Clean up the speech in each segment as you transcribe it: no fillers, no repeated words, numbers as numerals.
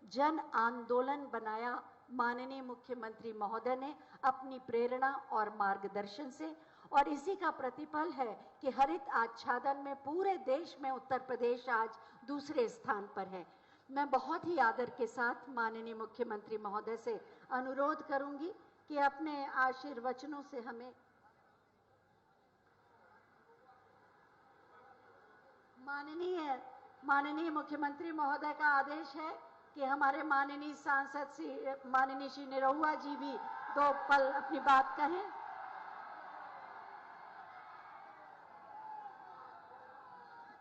जन आंदोलन बनाया माननीय मुख्यमंत्री महोदय ने अपनी प्रेरणा और मार्गदर्शन से, और इसी का प्रतिफल है कि हरित आच्छादन में पूरे देश में उत्तर प्रदेश आज दूसरे स्थान पर है। मैं बहुत ही आदर के साथ माननीय मुख्यमंत्री महोदय से अनुरोध करूंगी कि अपने आशीर्वचनों से हमें माननीय मुख्यमंत्री महोदय का आदेश है कि हमारे माननीय सांसद माननीय श्री निरहुआ जी भी 2 पल अपनी बात कहें।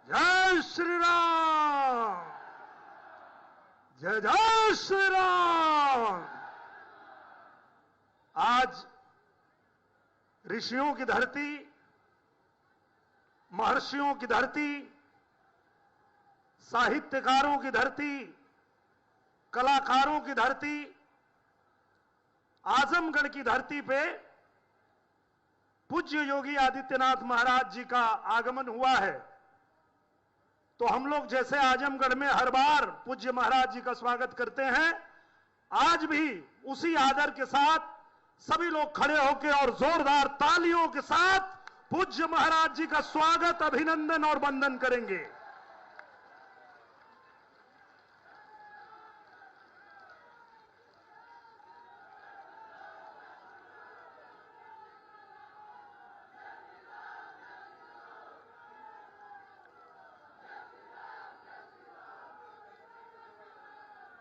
जय श्री राम, जय जय श्री राम। आज ऋषियों की धरती, महर्षियों की धरती, साहित्यकारों की धरती, कलाकारों की धरती, आजमगढ़ की धरती पे पूज्य योगी आदित्यनाथ महाराज जी का आगमन हुआ है। तो हम लोग जैसे आजमगढ़ में हर बार पूज्य महाराज जी का स्वागत करते हैं, आज भी उसी आदर के साथ सभी लोग खड़े होकर और जोरदार तालियों के साथ पूज्य महाराज जी का स्वागत, अभिनंदन और वंदन करेंगे।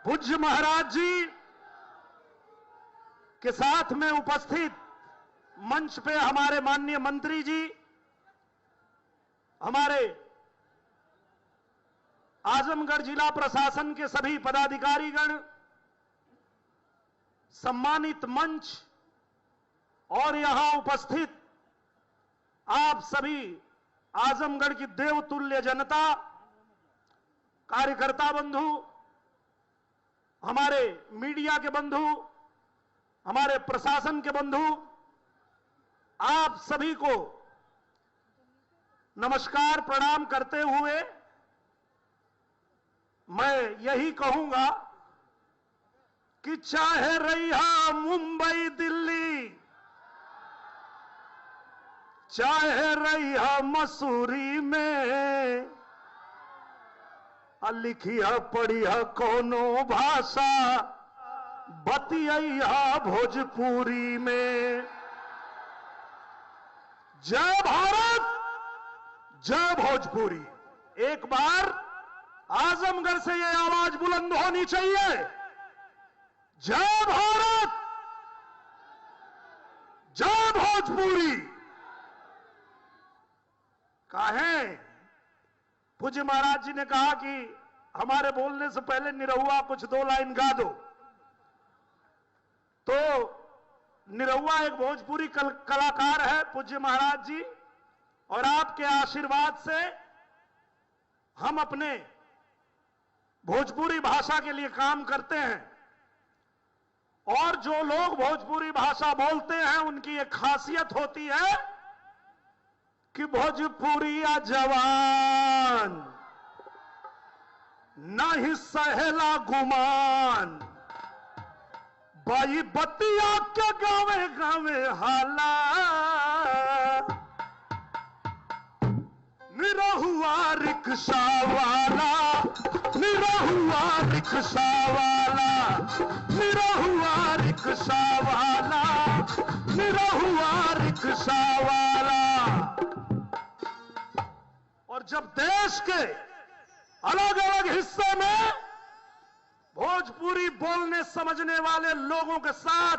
पूज्य महाराज जी के साथ में उपस्थित मंच पे हमारे माननीय मंत्री जी, हमारे आजमगढ़ जिला प्रशासन के सभी पदाधिकारीगण, सम्मानित मंच और यहां उपस्थित आप सभी आजमगढ़ की देवतुल्य जनता, कार्यकर्ता बंधु, हमारे मीडिया के बंधु, हमारे प्रशासन के बंधु, आप सभी को नमस्कार प्रणाम करते हुए मैं यही कहूंगा कि चाहे रहा मुंबई दिल्ली, चाहे रहा मसूरी में, लिखिया पढ़िया कोनो भाषा, बतिया भोजपुरी में। जय भारत, जय भोजपुरी। एक बार आजमगढ़ से ये आवाज बुलंद होनी चाहिए, जय भारत, जय भोजपुरी। काहे पूज्य महाराज जी ने कहा कि हमारे बोलने से पहले निरहुआ कुछ 2 लाइन गा दो। तो निरहुआ एक भोजपुरी कलाकार है पूज्य महाराज जी, और आपके आशीर्वाद से हम अपने भोजपुरी भाषा के लिए काम करते हैं। और जो लोग भोजपुरी भाषा बोलते हैं उनकी एक खासियत होती है कि भोजपुरिया जवान नहीं सहेला गुमान, बाई बतिया के गावे गावे हाला, निरहुआ रिक्शा वाला, निरहुआ रिक्शा वाला, निरहुआ रिक्शा वाला, निरहुआ रिक्शा वाला। और जब देश के अलग अलग हिस्से में भोजपुरी बोलने समझने वाले लोगों के साथ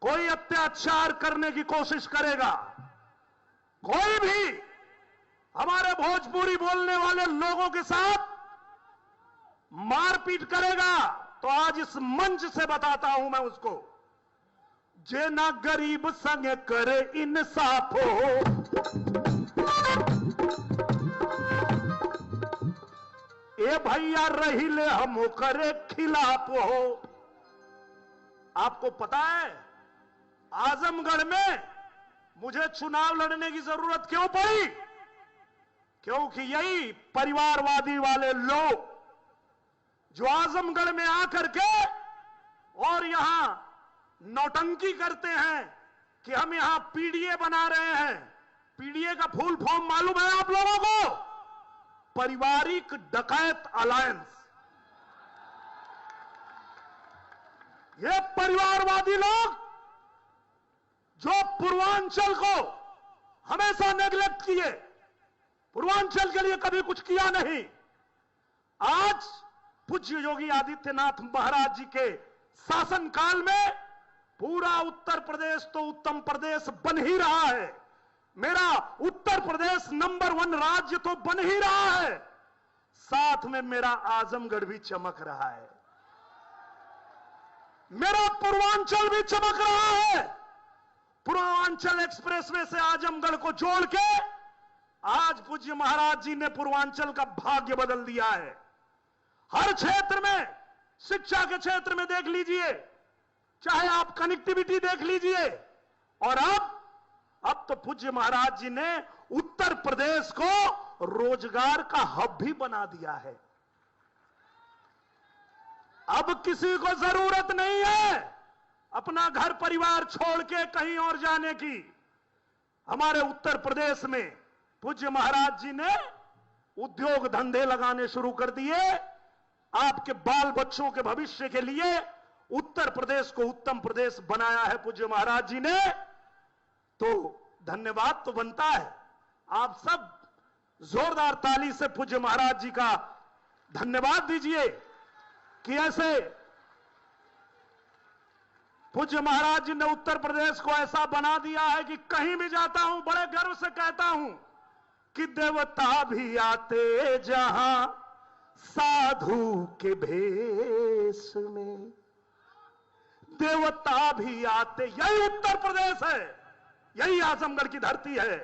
कोई अत्याचार करने की कोशिश करेगा, कोई भी हमारे भोजपुरी बोलने वाले लोगों के साथ मारपीट करेगा, तो आज इस मंच से बताता हूं मैं उसको, जे ना गरीब संग करे इंसाफ हो, ए भैया रही ले हम करे खिलाफ हो। आपको पता है आजमगढ़ में मुझे चुनाव लड़ने की जरूरत क्यों पड़ी? क्योंकि यही परिवारवादी वाले लोग जो आजमगढ़ में आकर के और यहां नौटंकी करते हैं कि हम यहां पीडीए बना रहे हैं। पीडीए का फुल फॉर्म मालूम है आप लोगों को? पारिवारिक डकैत अलायंस। ये परिवारवादी लोग जो पूर्वांचल को हमेशा नेग्लेक्ट किए, पूर्वांचल के लिए कभी कुछ किया नहीं, आज पूज्य योगी आदित्यनाथ महाराज जी के शासनकाल में पूरा उत्तर प्रदेश तो उत्तम प्रदेश बन ही रहा है। मेरा उत्तर प्रदेश नंबर 1 राज्य तो बन ही रहा है, साथ में मेरा आजमगढ़ भी चमक रहा है, मेरा पूर्वांचल भी चमक रहा है। पूर्वांचल एक्सप्रेसवे से आजमगढ़ को जोड़ के आज पूज्य महाराज जी ने पूर्वांचल का भाग्य बदल दिया है। हर क्षेत्र में, शिक्षा के क्षेत्र में देख लीजिए, चाहे आप कनेक्टिविटी देख लीजिए, और अब तो पूज्य महाराज जी ने उत्तर प्रदेश को रोजगार का हब भी बना दिया है। अब किसी को जरूरत नहीं है अपना घर परिवार छोड़ के कहीं और जाने की। हमारे उत्तर प्रदेश में पूज्य महाराज जी ने उद्योग धंधे लगाने शुरू कर दिए। आपके बाल बच्चों के भविष्य के लिए उत्तर प्रदेश को उत्तम प्रदेश बनाया है पूज्य महाराज जी ने। तो धन्यवाद तो बनता है। आप सब जोरदार ताली से पूज्य महाराज जी का धन्यवाद दीजिए कि ऐसे पूज्य महाराज जी ने उत्तर प्रदेश को ऐसा बना दिया है कि कहीं भी जाता हूं बड़े गर्व से कहता हूं कि देवता भी आते जहां साधु के भेष में, देवता भी आते। यही उत्तर प्रदेश है, यही आजमगढ़ की धरती है।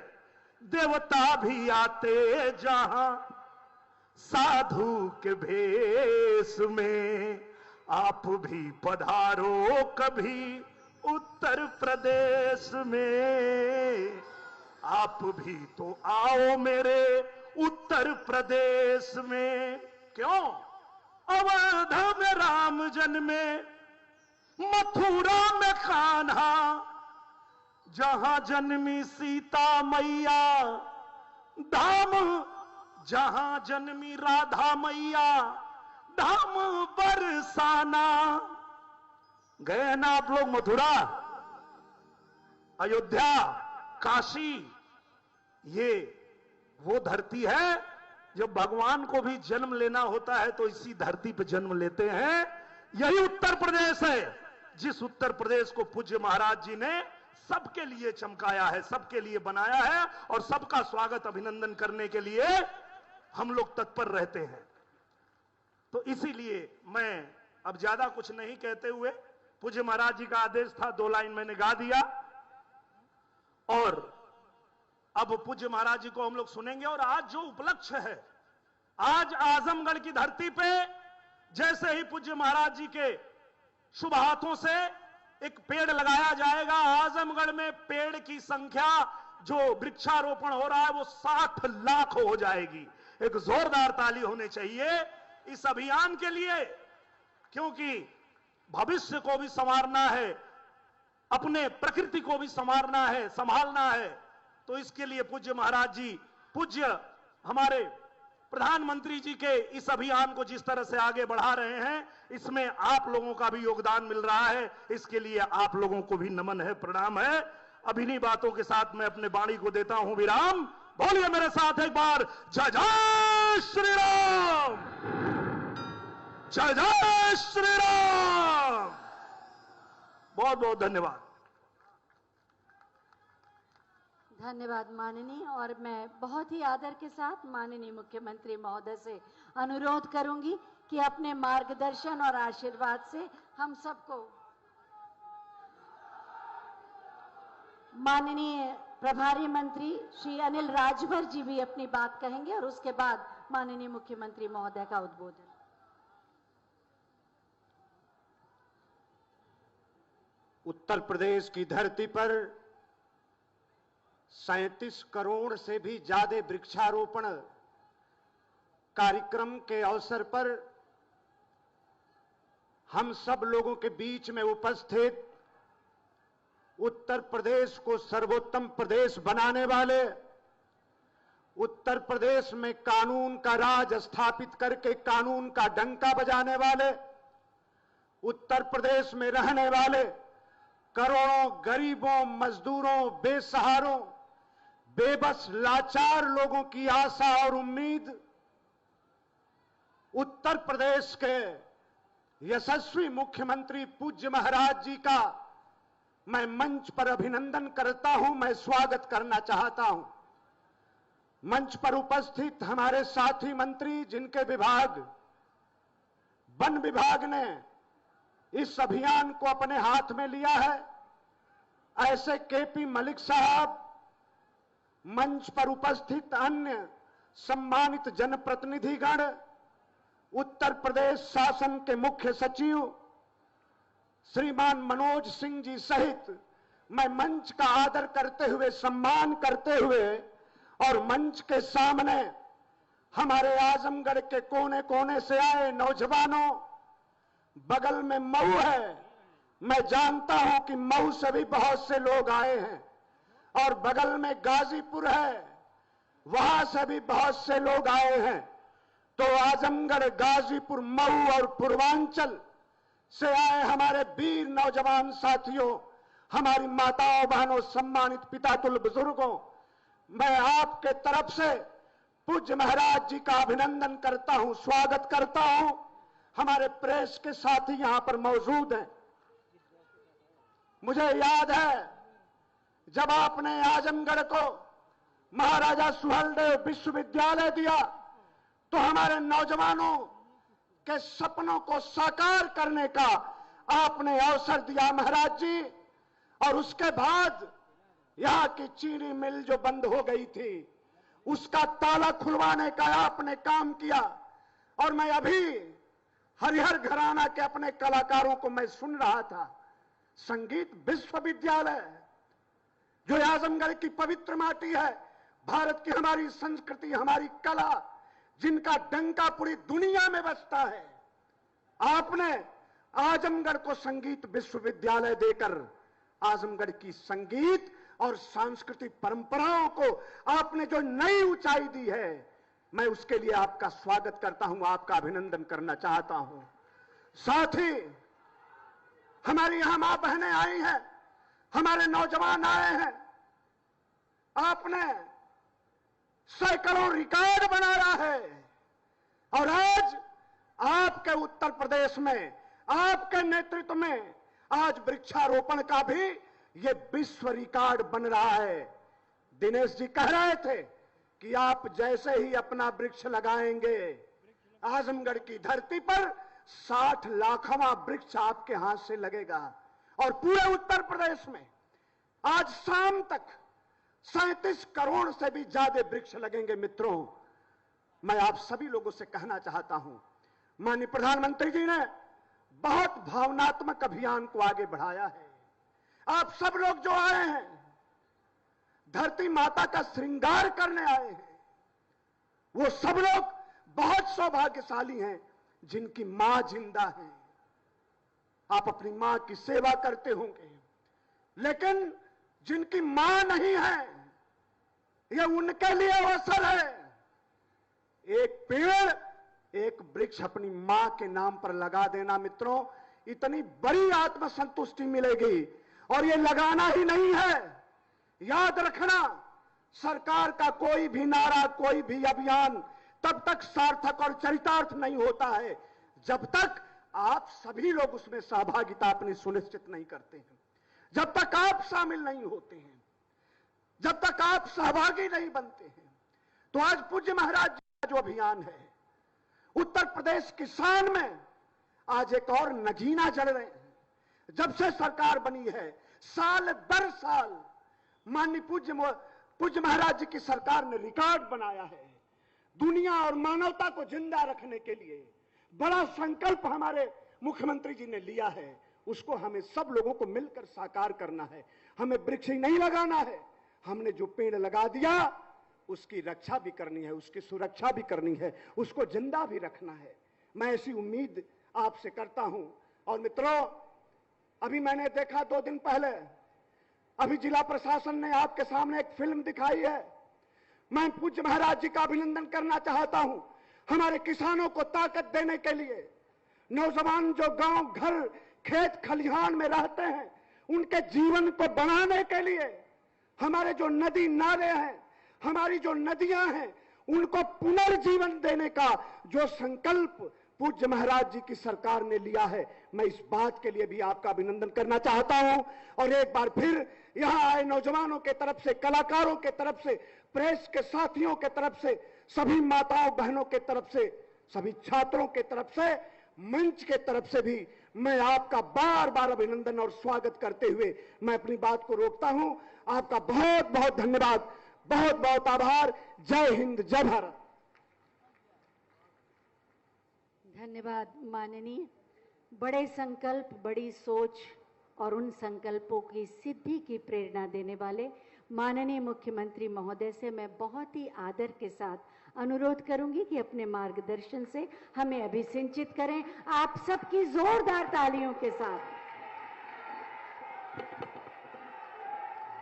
देवता भी आते जहां साधु के भेष में, आप भी पधारो कभी उत्तर प्रदेश में, आप भी तो आओ मेरे उत्तर प्रदेश में। क्यों? अवध में राम जन्मे, मथुरा में कान्हा, जहां जन्मी सीता मैया, धाम जहां जन्मी राधा मैया, धाम बरसाना। गए ना आप लोग मथुरा, अयोध्या, काशी? ये वो धरती है जब भगवान को भी जन्म लेना होता है तो इसी धरती पे जन्म लेते हैं। यही उत्तर प्रदेश है, जिस उत्तर प्रदेश को पूज्य महाराज जी ने सबके लिए चमकाया है, सबके लिए बनाया है, और सबका स्वागत अभिनंदन करने के लिए हम लोग तत्पर रहते हैं। तो इसीलिए मैं अब ज्यादा कुछ नहीं कहते हुए, पूज्य महाराज जी का आदेश था 2 लाइन मैंने गा दिया, और अब पूज्य महाराज जी को हम लोग सुनेंगे। और आज जो उपलक्ष्य है, आज आजमगढ़ की धरती पे जैसे ही पूज्य महाराज जी के शुभ हाथों से एक पेड़ लगाया जाएगा, आजमगढ़ में पेड़ की संख्या जो वृक्षारोपण हो रहा है वो 60 लाख हो जाएगी। एक जोरदार ताली होनी चाहिए इस अभियान के लिए, क्योंकि भविष्य को भी संवारना है, अपने प्रकृति को भी संवारना है, संभालना है। तो इसके लिए पूज्य महाराज जी, पूज्य हमारे प्रधानमंत्री जी के इस अभियान को जिस तरह से आगे बढ़ा रहे हैं, इसमें आप लोगों का भी योगदान मिल रहा है। इसके लिए आप लोगों को भी नमन है, प्रणाम है। अब इन्हीं बातों के साथ मैं अपने वाणी को देता हूं विराम। बोलिए मेरे साथ एक बार, जय जय श्री राम, जय जय श्री राम। बहुत बहुत धन्यवाद। धन्यवाद माननीय। और मैं बहुत ही आदर के साथ माननीय मुख्यमंत्री महोदय से अनुरोध करूंगी कि अपने मार्गदर्शन और आशीर्वाद से हम सबको, माननीय प्रभारी मंत्री श्री अनिल राजभर जी भी अपनी बात कहेंगे और उसके बाद माननीय मुख्यमंत्री महोदय का उद्बोधन। उत्तर प्रदेश की धरती पर 37 करोड़ से भी ज्यादा वृक्षारोपण कार्यक्रम के अवसर पर हम सब लोगों के बीच में उपस्थित उत्तर प्रदेश को सर्वोत्तम प्रदेश बनाने वाले, उत्तर प्रदेश में कानून का राज स्थापित करके कानून का डंका बजाने वाले, उत्तर प्रदेश में रहने वाले करोड़ों गरीबों, मजदूरों, बेसहारों, बेबस लाचार लोगों की आशा और उम्मीद, उत्तर प्रदेश के यशस्वी मुख्यमंत्री पूज्य महाराज जी का मैं मंच पर अभिनंदन करता हूं, मैं स्वागत करना चाहता हूं। मंच पर उपस्थित हमारे साथी मंत्री, जिनके विभाग वन विभाग ने इस अभियान को अपने हाथ में लिया है, ऐसे केपी मलिक साहब, मंच पर उपस्थित अन्य सम्मानित जनप्रतिनिधिगण, उत्तर प्रदेश शासन के मुख्य सचिव श्रीमान मनोज सिंह जी सहित मैं मंच का आदर करते हुए, सम्मान करते हुए और मंच के सामने हमारे आजमगढ़ के कोने कोने से आए नौजवानों, बगल में मऊ है, मैं जानता हूं कि मऊ से भी बहुत से लोग आए हैं, और बगल में गाजीपुर है, वहां से भी बहुत से लोग आए हैं। तो आजमगढ़, गाजीपुर, मऊ और पूर्वांचल से आए हमारे वीर नौजवान साथियों, हमारी माताओं, बहनों, सम्मानित पितातुल बुजुर्गों, मैं आपके तरफ से पूज्य महाराज जी का अभिनंदन करता हूं, स्वागत करता हूं। हमारे प्रेस के साथी यहां पर मौजूद हैं। मुझे याद है जब आपने आजमगढ़ को महाराजा सुहेलदेव विश्वविद्यालय दिया तो हमारे नौजवानों के सपनों को साकार करने का आपने अवसर दिया महाराज जी, और उसके बाद यहां की चीनी मिल जो बंद हो गई थी उसका ताला खुलवाने का आपने काम किया। और मैं अभी हरिहर घराना के अपने कलाकारों को मैं सुन रहा था, संगीत विश्वविद्यालय जो आजमगढ़ की पवित्र माटी है, भारत की हमारी संस्कृति, हमारी कला, जिनका डंका पूरी दुनिया में बजता है, आपने आजमगढ़ को संगीत विश्वविद्यालय देकर आजमगढ़ की संगीत और सांस्कृतिक परंपराओं को आपने जो नई ऊंचाई दी है, मैं उसके लिए आपका स्वागत करता हूं, आपका अभिनंदन करना चाहता हूं। साथ ही हमारी यहां मां बहनें आई हैं, हमारे नौजवान आए हैं, आपने सैकड़ों रिकॉर्ड बनाया है, और आज आपके उत्तर प्रदेश में, आपके नेतृत्व में आज वृक्षारोपण का भी ये विश्व रिकॉर्ड बन रहा है। दिनेश जी कह रहे थे कि आप जैसे ही अपना वृक्ष लगाएंगे, आजमगढ़ की धरती पर 60 लाखवां वृक्ष आपके हाथ से लगेगा, और पूरे उत्तर प्रदेश में आज शाम तक 37 करोड़ से भी ज्यादा वृक्ष लगेंगे। मित्रों, मैं आप सभी लोगों से कहना चाहता हूं, माननीय प्रधानमंत्री जी ने बहुत भावनात्मक अभियान को आगे बढ़ाया है। आप सब लोग जो आए हैं, धरती माता का श्रृंगार करने आए हैं, वो सब लोग बहुत सौभाग्यशाली हैं जिनकी मां जिंदा है। आप अपनी मां की सेवा करते होंगे, लेकिन जिनकी मां नहीं है, ये उनके लिए अवसर है। एक पेड़, एक वृक्ष अपनी मां के नाम पर लगा देना मित्रों, इतनी बड़ी आत्मसंतुष्टि मिलेगी। और ये लगाना ही नहीं है, याद रखना, सरकार का कोई भी नारा, कोई भी अभियान तब तक सार्थक और चरितार्थ नहीं होता है जब तक आप सभी लोग उसमें सहभागिता अपनी सुनिश्चित नहीं करते हैं, जब तक आप शामिल नहीं होते हैं, जब तक आप सहभागी नहीं बनते हैं। तो आज पूज्य महाराज जी का जो अभियान है, उत्तर प्रदेश किसान में आज एक और नगीना जड़ रहे हैं। जब से सरकार बनी है, साल दर साल माननीय पूज्य महाराज जी की सरकार ने रिकॉर्ड बनाया है। दुनिया और मानवता को जिंदा रखने के लिए बड़ा संकल्प हमारे मुख्यमंत्री जी ने लिया है, उसको हमें सब लोगों को मिलकर साकार करना है। हमें वृक्ष ही नहीं लगाना है, हमने जो पेड़ लगा दिया उसकी रक्षा भी करनी है, उसकी सुरक्षा भी करनी है, उसको जिंदा भी रखना है। मैं ऐसी उम्मीद आपसे करता हूं। और मित्रों, अभी मैंने देखा 2 दिन पहले, अभी जिला प्रशासन ने आपके सामने एक फिल्म दिखाई है। मैं पूज्य महाराज जी का अभिनंदन करना चाहता हूं। हमारे किसानों को ताकत देने के लिए, नौजवान जो गांव घर खेत खलिहान में रहते हैं, उनके जीवन को बनाने के लिए, हमारे जो नदी नाले हैं, हमारी जो नदियां हैं, उनको पुनर्जीवन देने का जो संकल्प पूज्य महाराज जी की सरकार ने लिया है, मैं इस बात के लिए भी आपका अभिनंदन करना चाहता हूं। और एक बार फिर यहां आए नौजवानों के तरफ से, कलाकारों के तरफ से, प्रेस के साथियों के तरफ से, सभी माताओं बहनों के तरफ से, सभी छात्रों के तरफ से, मंच के तरफ से भी मैं आपका बार बार अभिनंदन और स्वागत करते हुए मैं अपनी बात को रोकता हूं। आपका बहुत बहुत धन्यवाद, बहुत बहुत आभार। जय हिंद, जय भारत। धन्यवाद माननीय। बड़े संकल्प, बड़ी सोच और उन संकल्पों की सिद्धि की प्रेरणा देने वाले माननीय मुख्यमंत्री महोदय से मैं बहुत ही आदर के साथ अनुरोध करूंगी कि अपने मार्गदर्शन से हमें अभिसिंचित करें। आप सबकी जोरदार तालियों के साथ।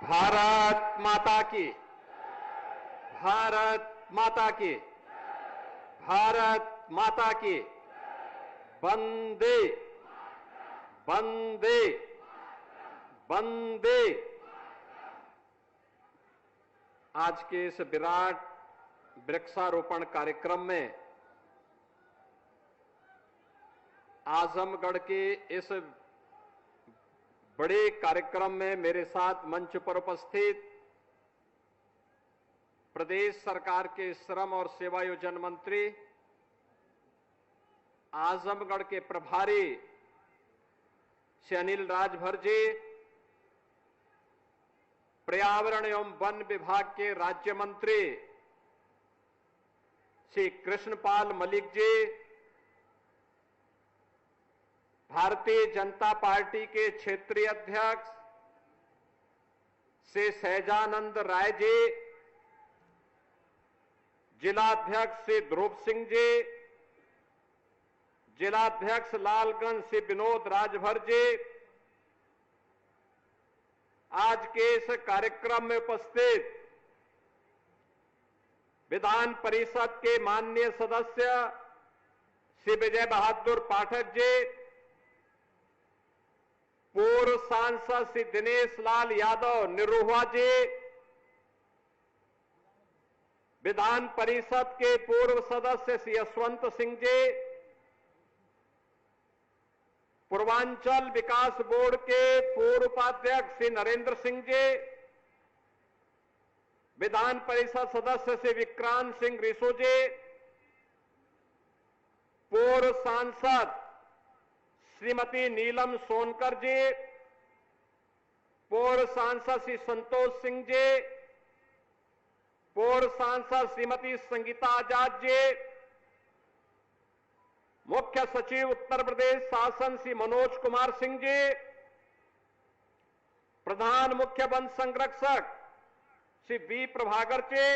भारत माता की, भारत माता की, भारत माता की। वंदे वंदे वंदे। आज के इस विराट वृक्षारोपण कार्यक्रम में आजमगढ़ के इस बड़े कार्यक्रम में मेरे साथ मंच पर उपस्थित प्रदेश सरकार के श्रम और सेवायोजन मंत्री, आजमगढ़ के प्रभारी श्री अनिल राजभर जी, पर्यावरण एवं वन विभाग के राज्य मंत्री श्री कृष्णपाल मलिक जी, भारतीय जनता पार्टी के क्षेत्रीय अध्यक्ष श्री सहजानंद राय जी, जिलाध्यक्ष श्री ध्रुव सिंह जी, जिलाध्यक्ष लालगंज श्री विनोद राजभर जी, आज के इस कार्यक्रम में उपस्थित विधान परिषद के माननीय सदस्य श्री विजय बहादुर पाठक जी, पूर्व सांसद श्री दिनेश लाल यादव निरुआ जी, विधान परिषद के पूर्व सदस्य श्री यशवंत सिंह जी, पूर्वांचल विकास बोर्ड के पूर्व उपाध्यक्ष श्री नरेंद्र सिंह जी, विधान परिषद सदस्य श्री विक्रांत सिंह रिसो जी, पूर्व सांसद श्रीमती नीलम सोनकर जी, पूर्व सांसद श्री संतोष सिंह जी, पूर्व सांसद श्रीमती संगीता आजाद जी, मुख्य सचिव उत्तर प्रदेश शासन श्री मनोज कुमार सिंह जी, प्रधान मुख्य वन संरक्षक श्री बी प्रभाकर जी,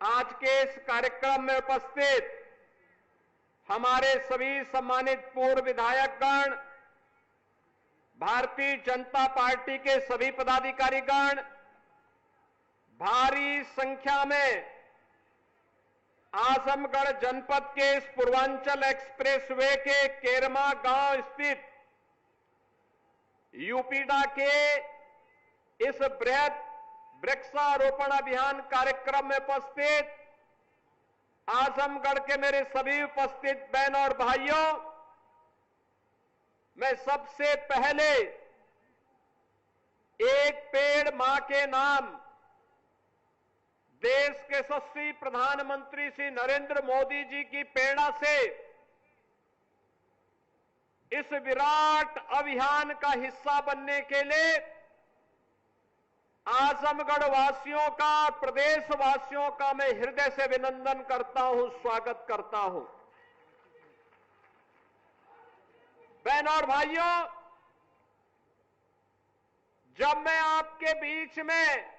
आज के इस कार्यक्रम में उपस्थित हमारे सभी सम्मानित पूर्व विधायकगण, भारतीय जनता पार्टी के सभी पदाधिकारीगण, भारी संख्या में आजमगढ़ जनपद के इस पूर्वांचल एक्सप्रेसवे के केरमा गांव स्थित यूपीडा के इस बृहद वृक्षारोपण अभियान कार्यक्रम में उपस्थित आजमगढ़ के मेरे सभी उपस्थित बहनों और भाइयों, मैं सबसे पहले एक पेड़ मां के नाम देश के यशस्वी प्रधानमंत्री श्री नरेंद्र मोदी जी की प्रेरणा से इस विराट अभियान का हिस्सा बनने के लिए आजमगढ़ वासियों का, प्रदेश वासियों का मैं हृदय से अभिनंदन करता हूं, स्वागत करता हूं। बहनों और भाइयों, जब मैं आपके बीच में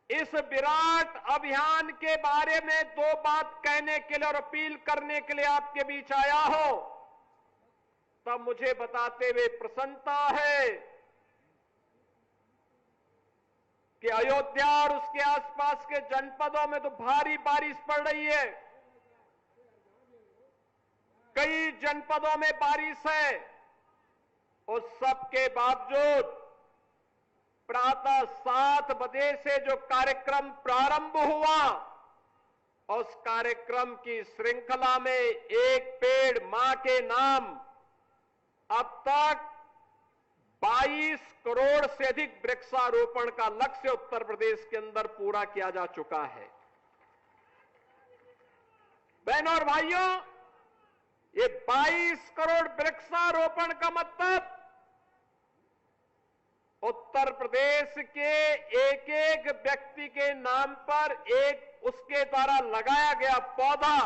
इस विराट अभियान के बारे में दो बात कहने के लिए और अपील करने के लिए आपके बीच आया हो, तब मुझे बताते हुए प्रसन्नता है कि अयोध्या और उसके आसपास के जनपदों में तो भारी बारिश पड़ रही है। कई जनपदों में बारिश है। उस सब के बावजूद प्रातः 7 बजे से जो कार्यक्रम प्रारंभ हुआ, उस कार्यक्रम की श्रृंखला में एक पेड़ मां के नाम अब तक 22 करोड़ से अधिक वृक्षारोपण का लक्ष्य उत्तर प्रदेश के अंदर पूरा किया जा चुका है। बहनों और भाइयों, ये 22 करोड़ वृक्षारोपण का मतलब उत्तर प्रदेश के एक एक व्यक्ति के नाम पर एक उसके द्वारा लगाया गया पौधा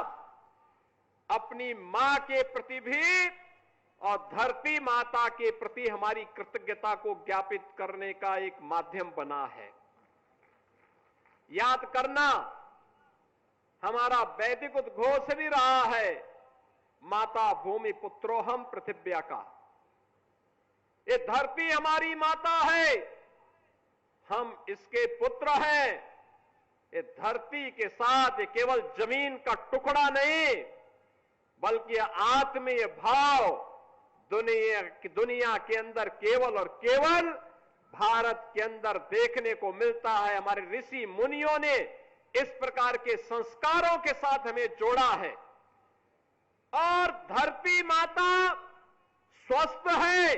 अपनी मां के प्रति भी और धरती माता के प्रति हमारी कृतज्ञता को ज्ञापित करने का एक माध्यम बना है। याद करना, हमारा वैदिक उद्घोष भी रहा है, माता भूमि पुत्रोहम पृथिव्या का। ये धरती हमारी माता है, हम इसके पुत्र हैं। ये धरती के साथ ये केवल जमीन का टुकड़ा नहीं, बल्कि आत्मीय भाव दुनिया के अंदर केवल और केवल भारत के अंदर देखने को मिलता है। हमारे ऋषि मुनियों ने इस प्रकार के संस्कारों के साथ हमें जोड़ा है। और धरती माता स्वस्थ है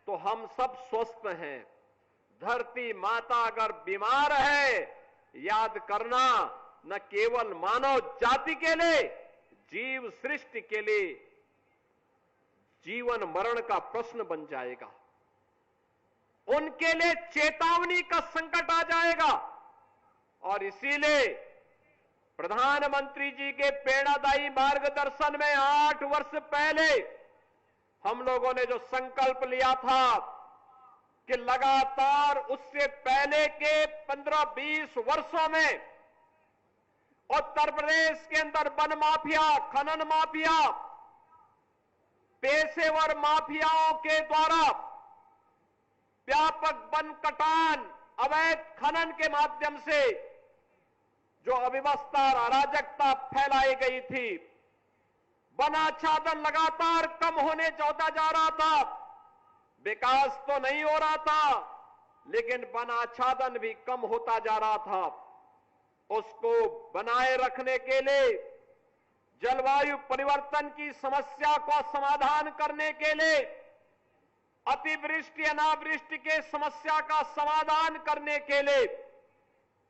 तो हम सब स्वस्थ हैं। धरती माता अगर बीमार है, याद करना, न केवल मानव जाति के लिए, जीव सृष्टि के लिए जीवन मरण का प्रश्न बन जाएगा। उनके लिए चेतावनी का संकट आ जाएगा। और इसीलिए प्रधानमंत्री जी के प्रेरणादायी मार्गदर्शन में 8 वर्ष पहले हम लोगों ने जो संकल्प लिया था कि लगातार उससे पहले के 15-20 वर्षों में उत्तर प्रदेश के अंदर वन माफिया, खनन माफिया, पेशेवर माफियाओं के द्वारा व्यापक वन कटान, अवैध खनन के माध्यम से जो अव्यवस्था और अराजकता फैलाई गई थी, वनाच्छादन लगातार कम होने होता जा रहा था। विकास तो नहीं हो रहा था, लेकिन वनाच्छादन भी कम होता जा रहा था। उसको बनाए रखने के लिए, जलवायु परिवर्तन की समस्या को समाधान करने के लिए, अतिवृष्टि अनावृष्टि के समस्या का समाधान करने के लिए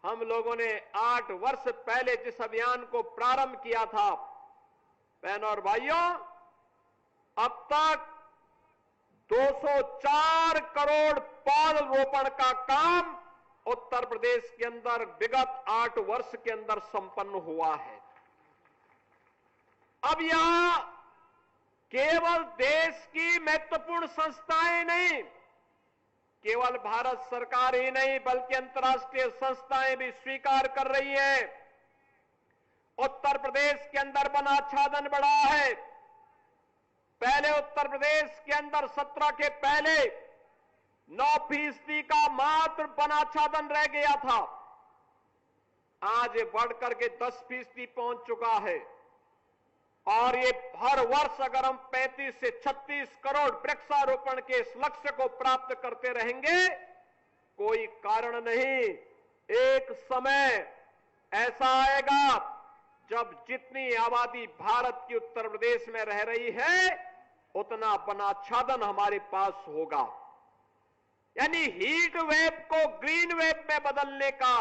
हम लोगों ने 8 वर्ष पहले जिस अभियान को प्रारंभ किया था, बहनों और भाइयों, अब तक 204 करोड़ पौधरोपण का काम उत्तर प्रदेश के अंदर विगत 8 वर्ष के अंदर संपन्न हुआ है। अब यहां केवल देश की महत्वपूर्ण संस्थाएं नहीं, केवल भारत सरकार ही नहीं, बल्कि अंतर्राष्ट्रीय संस्थाएं भी स्वीकार कर रही हैं। उत्तर प्रदेश के अंदर वनाच्छादन बढ़ा है। पहले उत्तर प्रदेश के अंदर 17 के पहले 9% का मात्र वनाच्छादन रह गया था। आज ये बढ़कर के 10% पहुंच चुका है। और ये हर वर्ष अगर हम 35 से 36 करोड़ वृक्षारोपण के इस लक्ष्य को प्राप्त करते रहेंगे, कोई कारण नहीं, एक समय ऐसा आएगा जब जितनी आबादी भारत की उत्तर प्रदेश में रह रही है, उतना वनाच्छादन हमारे पास होगा। यानी हीट वेव को ग्रीन वेव में बदलने का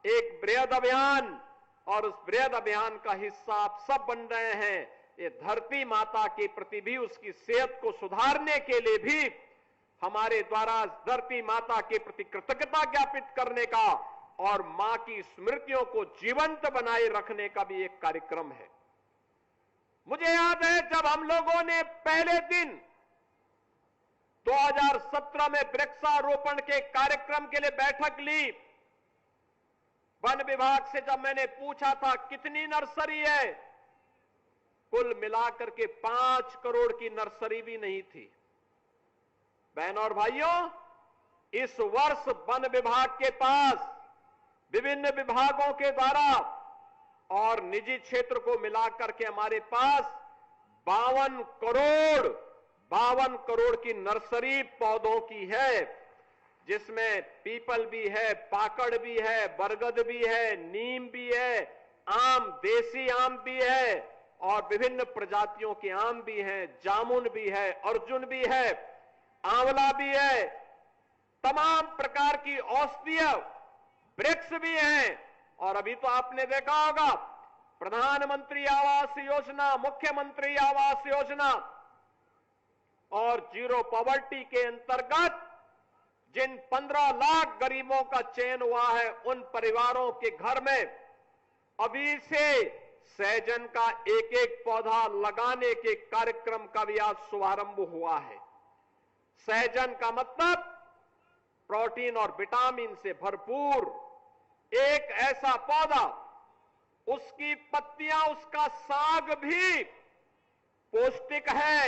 एक बृहद अभियान, और उस बृहद अभियान का हिस्सा आप सब बन रहे हैं। ये धरती माता के प्रति भी, उसकी सेहत को सुधारने के लिए भी हमारे द्वारा धरती माता के प्रति कृतज्ञता ज्ञापित करने का और मां की स्मृतियों को जीवंत बनाए रखने का भी एक कार्यक्रम है। मुझे याद है जब हम लोगों ने पहले दिन 2017 में वृक्षारोपण के कार्यक्रम के लिए बैठक ली, वन विभाग से जब मैंने पूछा था कितनी नर्सरी है, कुल मिलाकर के 5 करोड़ की नर्सरी भी नहीं थी। बहनों और भाइयों, इस वर्ष वन विभाग के पास विभिन्न विभागों के द्वारा और निजी क्षेत्र को मिलाकर के हमारे पास 52 करोड़ की नर्सरी पौधों की है, जिसमें पीपल भी है, पाकड़ भी है, बरगद भी है, नीम भी है, आम, देसी आम भी है और विभिन्न प्रजातियों के आम भी हैं, जामुन भी है, अर्जुन भी है, आंवला भी है, तमाम प्रकार की औषधीय वृक्ष भी हैं। और अभी तो आपने देखा होगा प्रधानमंत्री आवास योजना, मुख्यमंत्री आवास योजना और जीरो पॉवर्टी के अंतर्गत जिन 15 लाख गरीबों का चयन हुआ है, उन परिवारों के घर में अभी से सहजन का एक एक पौधा लगाने के कार्यक्रम का भी आज शुभारंभ हुआ है। सहजन का मतलब प्रोटीन और विटामिन से भरपूर एक ऐसा पौधा, उसकी पत्तियां, उसका साग भी पौष्टिक है,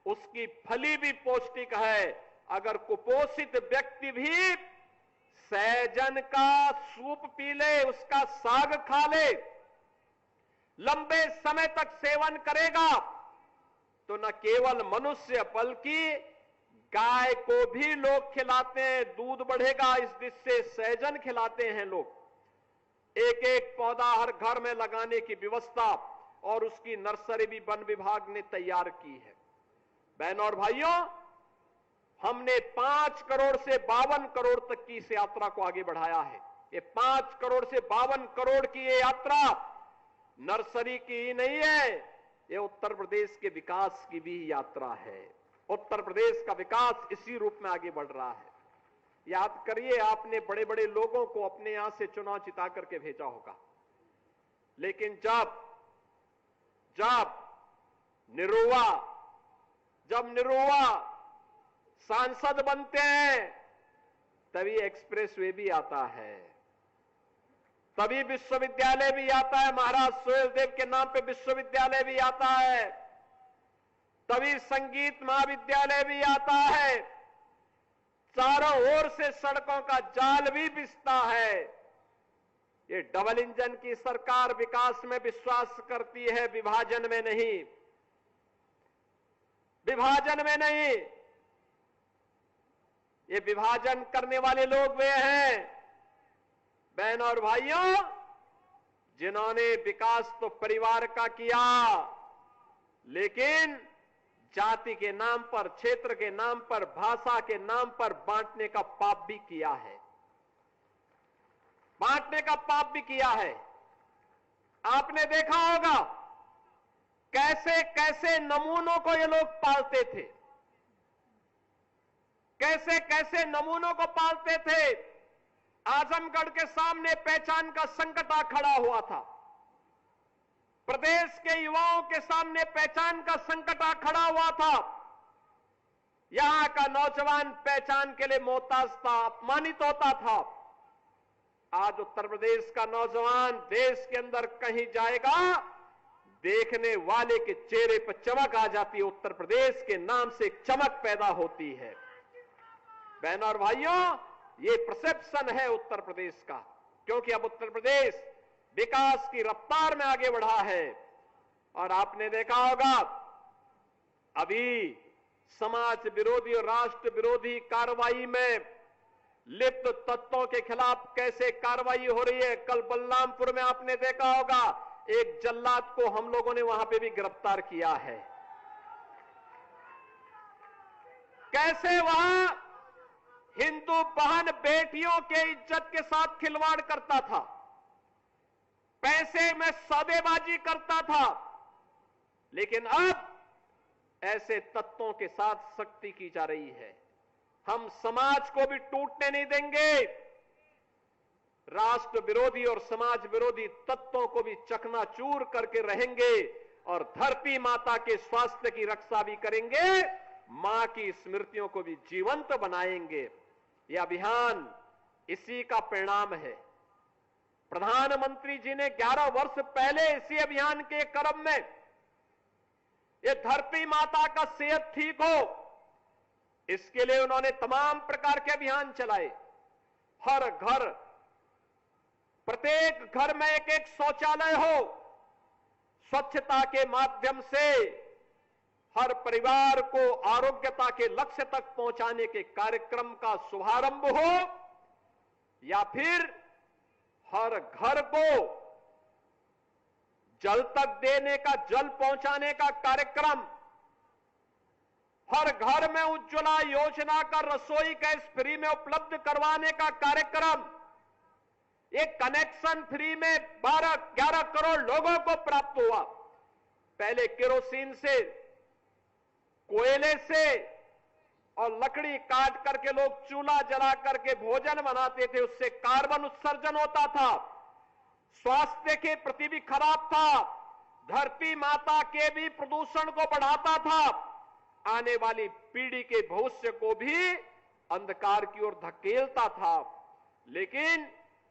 उसकी फली भी पौष्टिक है। अगर कुपोषित व्यक्ति भी सहजन का सूप पी ले, उसका साग खा ले, लंबे समय तक सेवन करेगा, तो न केवल मनुष्य बल्कि गाय को भी लोग खिलाते हैं, दूध बढ़ेगा इस जिससे सहजन खिलाते हैं लोग। एक एक पौधा हर घर में लगाने की व्यवस्था और उसकी नर्सरी भी वन विभाग ने तैयार की है। बहनों और भाइयों, हमने 5 करोड़ से 52 करोड़ तक की इस यात्रा को आगे बढ़ाया है। ये 5 करोड़ से 52 करोड़ की ये यात्रा नर्सरी की ही नहीं है, ये उत्तर प्रदेश के विकास की भी यात्रा है। उत्तर प्रदेश का विकास इसी रूप में आगे बढ़ रहा है। याद करिए, आपने बड़े बड़े लोगों को अपने यहां से चुनाव जिता करके भेजा होगा, लेकिन जब निरुआ सांसद बनते हैं, तभी एक्सप्रेसवे भी आता है, तभी विश्वविद्यालय भी आता है, महाराज सुहेलदेव के नाम पे विश्वविद्यालय भी आता है, तभी संगीत महाविद्यालय भी आता है, चारों ओर से सड़कों का जाल भी बिछता है। ये डबल इंजन की सरकार विकास में विश्वास करती है, विभाजन में नहीं, विभाजन में नहीं। ये विभाजन करने वाले लोग वे हैं, बहनों और भाइयों, जिन्होंने विकास तो परिवार का किया, लेकिन जाति के नाम पर, क्षेत्र के नाम पर, भाषा के नाम पर बांटने का पाप भी किया है, बांटने का पाप भी किया है। आपने देखा होगा कैसे कैसे नमूनों को ये लोग पालते थे, कैसे कैसे नमूनों को पालते थे। आजमगढ़ के सामने पहचान का संकट आ खड़ा हुआ था, प्रदेश के युवाओं के सामने पहचान का संकट आ खड़ा हुआ था। यहां का नौजवान पहचान के लिए मोहताज था, अपमानित होता था। आज उत्तर प्रदेश का नौजवान देश के अंदर कहीं जाएगा, देखने वाले के चेहरे पर चमक आ जाती है, उत्तर प्रदेश के नाम से एक चमक पैदा होती है। बहनों और भाइयों, ये परसेप्शन है उत्तर प्रदेश का, क्योंकि अब उत्तर प्रदेश विकास की रफ्तार में आगे बढ़ा है। और आपने देखा होगा अभी समाज विरोधी और राष्ट्र विरोधी कार्रवाई में लिप्त तत्वों के खिलाफ कैसे कार्रवाई हो रही है। कल बलरामपुर में आपने देखा होगा एक जल्लाद को हम लोगों ने वहां पे भी गिरफ्तार किया है। कैसे वहां हिंदू बहन बेटियों के इज्जत के साथ खिलवाड़ करता था, पैसे में सौदेबाजी करता था, लेकिन अब ऐसे तत्वों के साथ सख्ती की जा रही है। हम समाज को भी टूटने नहीं देंगे, राष्ट्र विरोधी और समाज विरोधी तत्वों को भी चकनाचूर करके रहेंगे और धरती माता के स्वास्थ्य की रक्षा भी करेंगे, मां की स्मृतियों को भी जीवंत बनाएंगे। यह अभियान इसी का परिणाम है। प्रधानमंत्री जी ने 11 वर्ष पहले इसी अभियान के क्रम में ये धरती माता का सेहत ठीक हो, इसके लिए उन्होंने तमाम प्रकार के अभियान चलाए। हर घर, प्रत्येक घर में एक एक शौचालय हो, स्वच्छता के माध्यम से हर परिवार को आरोग्यता के लक्ष्य तक पहुंचाने के कार्यक्रम का शुभारंभ हो, या फिर हर घर को जल तक देने का, जल पहुंचाने का कार्यक्रम, हर घर में उज्ज्वला योजना का रसोई गैस फ्री में उपलब्ध करवाने का कार्यक्रम, एक कनेक्शन फ्री में 12-11 करोड़ लोगों को प्राप्त हुआ। पहले केरोसिन से, कोयले से और लकड़ी काट करके लोग चूल्हा जला करके भोजन बनाते थे, उससे कार्बन उत्सर्जन होता था, स्वास्थ्य के प्रति भी खराब था, धरती माता के भी प्रदूषण को बढ़ाता था, आने वाली पीढ़ी के भविष्य को भी अंधकार की ओर धकेलता था। लेकिन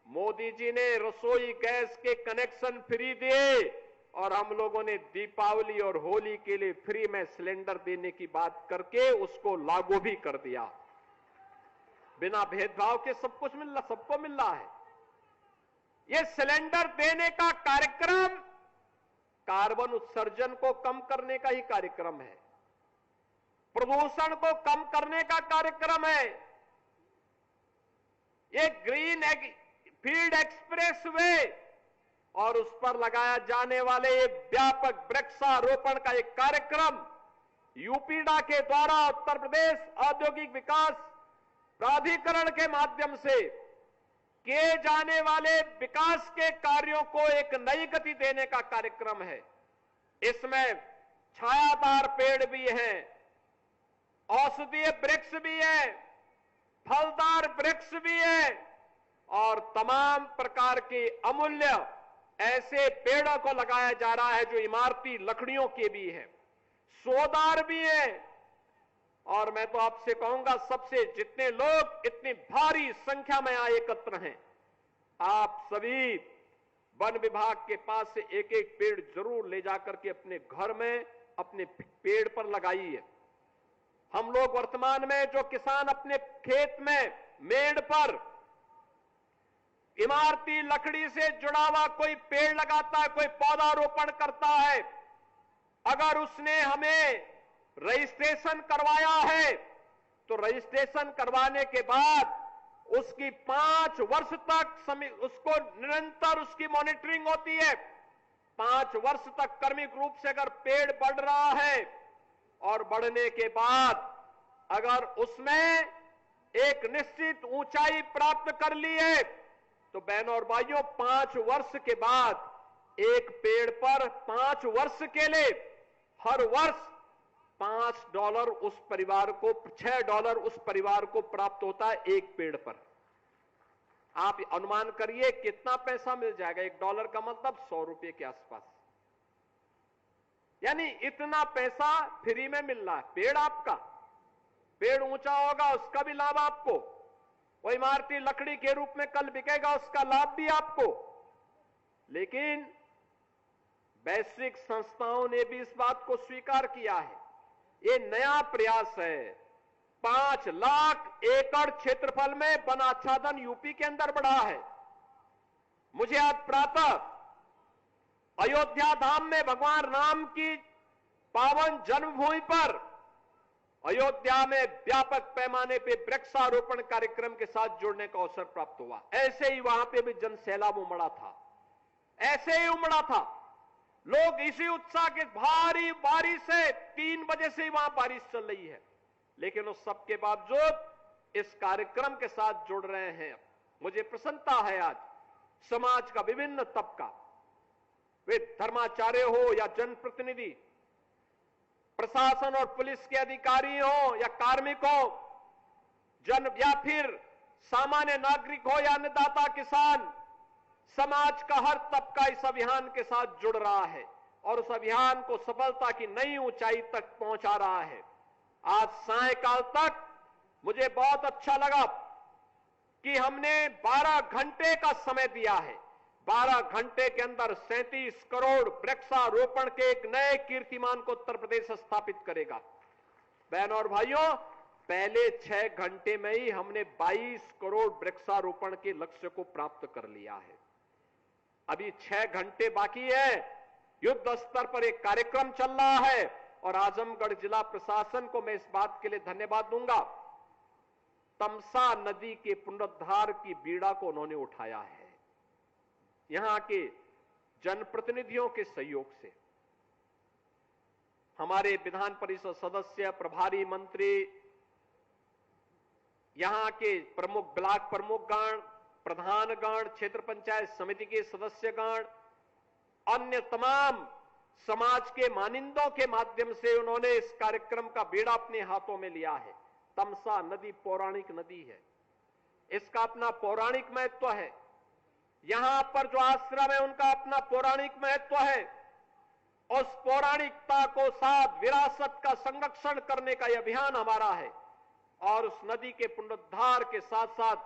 मोदी जी ने रसोई गैस के कनेक्शन फ्री दिए और हम लोगों ने दीपावली और होली के लिए फ्री में सिलेंडर देने की बात करके उसको लागू भी कर दिया। बिना भेदभाव के सब कुछ मिल रहा, सबको मिल रहा है। यह सिलेंडर देने का कार्यक्रम कार्बन उत्सर्जन को कम करने का ही कार्यक्रम है, प्रदूषण को कम करने का कार्यक्रम है। ये ग्रीन फील्ड एक्सप्रेस वे और उस पर लगाया जाने वाले व्यापक वृक्षारोपण का एक कार्यक्रम यूपीडा के द्वारा उत्तर प्रदेश औद्योगिक विकास प्राधिकरण के माध्यम से किए जाने वाले विकास के कार्यों को एक नई गति देने का कार्यक्रम है। इसमें छायादार पेड़ भी हैं, औषधीय वृक्ष भी है, फलदार वृक्ष भी है और तमाम प्रकार के अमूल्य ऐसे पेड़ों को लगाया जा रहा है जो इमारती लकड़ियों के भी है, सोदार भी है। और मैं तो आपसे कहूंगा, सबसे जितने लोग इतनी भारी संख्या में आए एकत्र हैं, आप सभी वन विभाग के पास से एक एक पेड़ जरूर ले जाकर के अपने घर में अपने पेड़ पर लगाइए। हम लोग वर्तमान में जो किसान अपने खेत में मेड़ पर इमारती लकड़ी से जुड़ा हुआ कोई पेड़ लगाता है, कोई पौधारोपण करता है, अगर उसने हमें रजिस्ट्रेशन करवाया है तो रजिस्ट्रेशन करवाने के बाद उसकी 5 वर्ष तक उसको निरंतर उसकी मॉनिटरिंग होती है। 5 वर्ष तक क्रमिक रूप से अगर पेड़ बढ़ रहा है और बढ़ने के बाद अगर उसमें एक निश्चित ऊंचाई प्राप्त कर ली है तो बहनों और भाइयों 5 वर्ष के बाद एक पेड़ पर 5 वर्ष के लिए हर वर्ष $5 उस परिवार को, $6 उस परिवार को प्राप्त होता है एक पेड़ पर। आप अनुमान करिए कितना पैसा मिल जाएगा। $1 का मतलब 100 रुपए के आसपास, यानी इतना पैसा फ्री में मिल रहा है। पेड़ आपका, पेड़ ऊंचा होगा उसका भी लाभ आपको, वो इमारती लकड़ी के रूप में कल बिकेगा उसका लाभ भी आपको। लेकिन वैश्विक संस्थाओं ने भी इस बात को स्वीकार किया है। ये नया प्रयास है। 5 लाख एकड़ क्षेत्रफल में वन आच्छादन यूपी के अंदर बढ़ा है। मुझे आज प्रातः अयोध्या धाम में भगवान राम की पावन जन्मभूमि पर अयोध्या में व्यापक पैमाने पे वृक्षारोपण कार्यक्रम के साथ जुड़ने का अवसर प्राप्त हुआ। ऐसे ही वहां पे भी जन सैलाब उमड़ा था, ऐसे ही उमड़ा था। लोग इसी उत्साह के, भारी बारिश से 3 बजे से ही वहां बारिश चल रही है, लेकिन उस सब के बावजूद इस कार्यक्रम के साथ जुड़ रहे हैं। मुझे प्रसन्नता है आज समाज का विभिन्न तबका, वे धर्माचार्य हो या जनप्रतिनिधि, प्रशासन और पुलिस के अधिकारी हो या कार्मिक हो, या फिर सामान्य नागरिक हो या अन्नदाता किसान, समाज का हर तबका इस अभियान के साथ जुड़ रहा है और उस अभियान को सफलता की नई ऊंचाई तक पहुंचा रहा है। आज सायंकाल तक मुझे बहुत अच्छा लगा कि हमने 12 घंटे का समय दिया है। 12 घंटे के अंदर 37 करोड़ वृक्षारोपण के एक नए कीर्तिमान को उत्तर प्रदेश स्थापित करेगा। बहनों और भाइयों, पहले 6 घंटे में ही हमने 22 करोड़ वृक्षारोपण के लक्ष्य को प्राप्त कर लिया है। अभी 6 घंटे बाकी है। युद्ध स्तर पर एक कार्यक्रम चल रहा है और आजमगढ़ जिला प्रशासन को मैं इस बात के लिए धन्यवाद दूंगा। तमसा नदी के पुनरुद्धार की बीड़ा को उन्होंने उठाया है। यहां के जनप्रतिनिधियों के सहयोग से हमारे विधान परिषद सदस्य, प्रभारी मंत्री, यहां के प्रमुख, ब्लॉक प्रमुखगण, प्रधानगण, क्षेत्र पंचायत समिति के सदस्यगण, अन्य तमाम समाज के मानिंदों के माध्यम से उन्होंने इस कार्यक्रम का बीड़ा अपने हाथों में लिया है। तमसा नदी पौराणिक नदी है, इसका अपना पौराणिक महत्व है। यहां पर जो आश्रम है उनका अपना पौराणिक महत्व है। उस पौराणिकता को साथ विरासत का संरक्षण करने का यह अभियान हमारा है और उस नदी के पुनरुद्धार के साथ साथ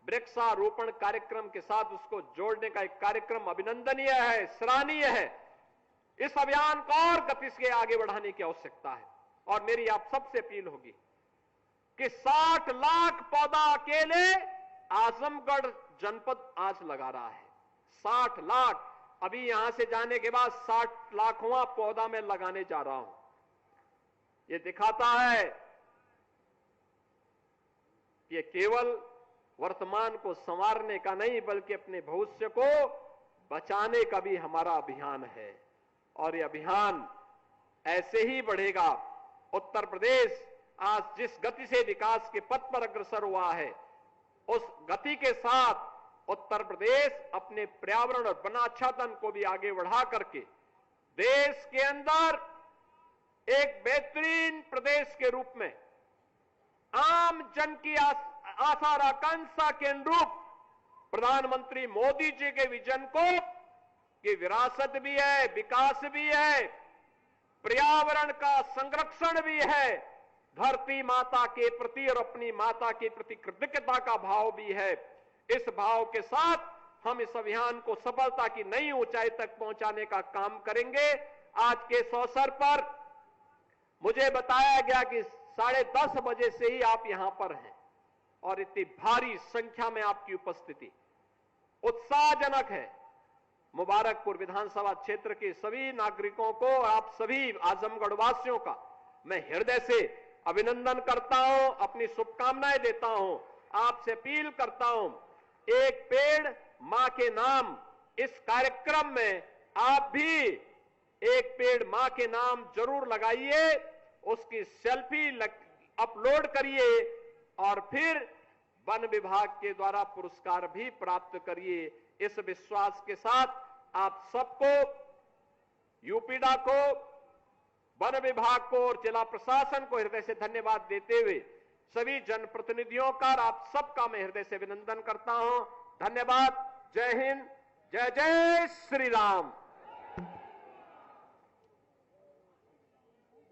वृक्षारोपण कार्यक्रम के साथ उसको जोड़ने का एक कार्यक्रम अभिनंदनीय है, सराहनीय है। इस अभियान को और गति से आगे बढ़ाने की आवश्यकता है और मेरी आप सबसे अपील होगी कि 60 लाख पौधा अकेले आजमगढ़ जनपद आज लगा रहा है। 60 लाख। अभी यहां से जाने के बाद 60 लाखवां पौधा मैं लगाने जा रहा हूं। यह दिखाता है कि केवल वर्तमान को संवारने का नहीं बल्कि अपने भविष्य को बचाने का भी हमारा अभियान है और यह अभियान ऐसे ही बढ़ेगा। उत्तर प्रदेश आज जिस गति से विकास के पथ पर अग्रसर हुआ है, उस गति के साथ उत्तर प्रदेश अपने पर्यावरण और वनाच्छादन को भी आगे बढ़ा करके देश के अंदर एक बेहतरीन प्रदेश के रूप में आम जन की आशा और आकांक्षा के अनुरूप प्रधानमंत्री मोदी जी के विजन को कि विरासत भी है, विकास भी है, पर्यावरण का संरक्षण भी है, धरती माता के प्रति और अपनी माता के प्रति कृतज्ञता का भाव भी है। इस भाव के साथ हम इस अभियान को सफलता की नई ऊंचाई तक पहुंचाने का काम करेंगे। आज के इस अवसर पर मुझे बताया गया कि 10:30 बजे से ही आप यहां पर हैं और इतनी भारी संख्या में आपकी उपस्थिति उत्साहजनक है। मुबारकपुर विधानसभा क्षेत्र के सभी नागरिकों को, आप सभी आजमगढ़ वासियों का मैं हृदय से अभिनंदन करता हूं, अपनी शुभकामनाएं देता हूं। आपसे अपील करता हूं, एक पेड़ मां के नाम इस कार्यक्रम में आप भी एक पेड़ मां के नाम जरूर लगाइए, उसकी सेल्फी अपलोड करिए और फिर वन विभाग के द्वारा पुरस्कार भी प्राप्त करिए। इस विश्वास के साथ आप सबको, यूपीडा को, वन विभाग को और जिला प्रशासन को हृदय से धन्यवाद देते हुए सभी जनप्रतिनिधियों का और आप सबका मैं हृदय से अभिनंदन करता हूं। धन्यवाद। जय हिंद, जय जय श्री राम।